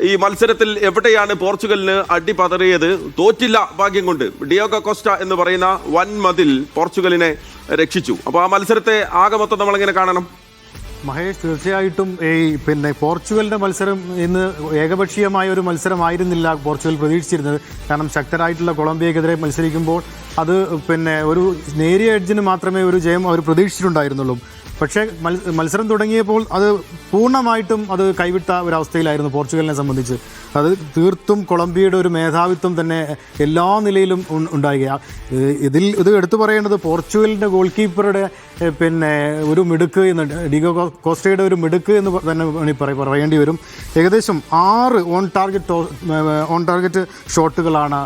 ഈ മത്സരത്തിൽ എവിടെയാണ് പോർച്ചുഗലിന് അടി പതറിയത്? തോറ്റില്ല ഭാഗ്യം കൊണ്ട്. ഡിയോഗോ കോസ്റ്റ എന്ന് പറയുന്ന വൻ മതിൽ പോർച്ചുഗലിനെ രക്ഷിച്ചു. അപ്പോൾ ആ മത്സരത്തെ ആകെ മൊത്തം നമ്മളെങ്ങനെ കാണണം? മഹേഷ്, തീർച്ചയായിട്ടും പോർച്ചുഗലിന്റെ മത്സരം ഇന്ന് ഏകപക്ഷീയമായ ഒരു മത്സരമായിരുന്നില്ല പോർച്ചുഗൽ പ്രതീക്ഷിച്ചിരുന്നത്. കാരണം ശക്തരായിട്ടുള്ള കൊളംബിയക്കെതിരെ മത്സരിക്കുമ്പോൾ അത് ഒരു നേരിയ എഡ്ജിന് മാത്രമേ ഒരു ജയം അവർ പ്രതീക്ഷിച്ചിട്ടുണ്ടായിരുന്നുള്ളൂ. പക്ഷേ മത്സരം തുടങ്ങിയപ്പോൾ അത് പൂർണ്ണമായിട്ടും അത് കൈവിട്ട ഒരവസ്ഥയിലായിരുന്നു പോർച്ചുഗലിനെ സംബന്ധിച്ച്. അത് തീർത്തും കൊളംബിയയുടെ ഒരു മേധാവിത്വം തന്നെ എല്ലാ നിലയിലും ഉണ്ടാവുക. ഇത് എടുത്തു പറയേണ്ടത് പോർച്ചുഗലിൻ്റെ ഗോൾ കീപ്പറുടെ ഒരു മിടുക്ക് എന്ന്, ഡിയോഗോ കോസ്റ്റയുടെ ഒരു മിടുക്ക് എന്ന് തന്നെ പറയേണ്ടി വരും. ഏകദേശം 6 ഓൺ ടാർഗറ്റ് ഷോട്ടുകളാണ്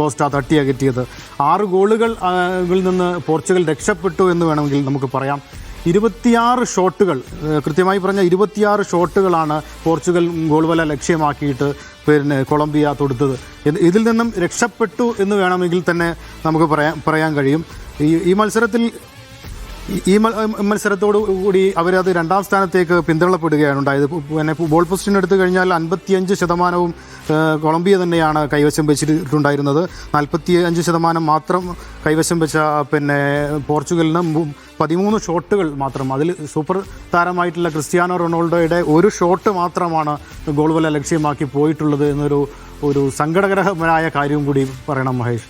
കോസ്റ്റ തട്ടിയകറ്റിയത്. 6 ഗോളുകളിൽ നിന്ന് പോർച്ചുഗൽ രക്ഷപ്പെട്ടു എന്ന് വേണമെങ്കിൽ നമുക്ക് പറയാം. 26 ഷോട്ടുകൾ, കൃത്യമായി പറഞ്ഞ 26 ഷോട്ടുകളാണ് പോർച്ചുഗൽ ഗോൾ വല ലക്ഷ്യമാക്കിയിട്ട് കൊളംബിയ തൊടുത്തത്. ഇതിൽ നിന്നും രക്ഷപ്പെട്ടു എന്ന് വേണമെങ്കിൽ തന്നെ നമുക്ക് പറയാൻ കഴിയും. ഈ മത്സരത്തോടു കൂടി അവരത് 2ാം സ്ഥാനത്തേക്ക് പിന്തള്ളപ്പെടുകയാണ് ഉണ്ടായത്. ബോൾ പൊസിഷൻ എടുത്തു കഴിഞ്ഞാൽ 55% കൊളംബിയ തന്നെയാണ് കൈവശം വെച്ചിട്ടുണ്ടായിരുന്നത്. 45% മാത്രം കൈവശം വെച്ച പോർച്ചുഗലിന് 13 ഷോട്ടുകൾ മാത്രം. അതിൽ സൂപ്പർ താരമായിട്ടുള്ള ക്രിസ്ത്യാനോ റൊണാൾഡോയുടെ ഒരു ഷോട്ട് മാത്രമാണ് ഗോൾ വല ലക്ഷ്യമാക്കി പോയിട്ടുള്ളത് എന്നൊരു സങ്കടകരമായ കാര്യം കൂടി പറയണം മഹേഷ്.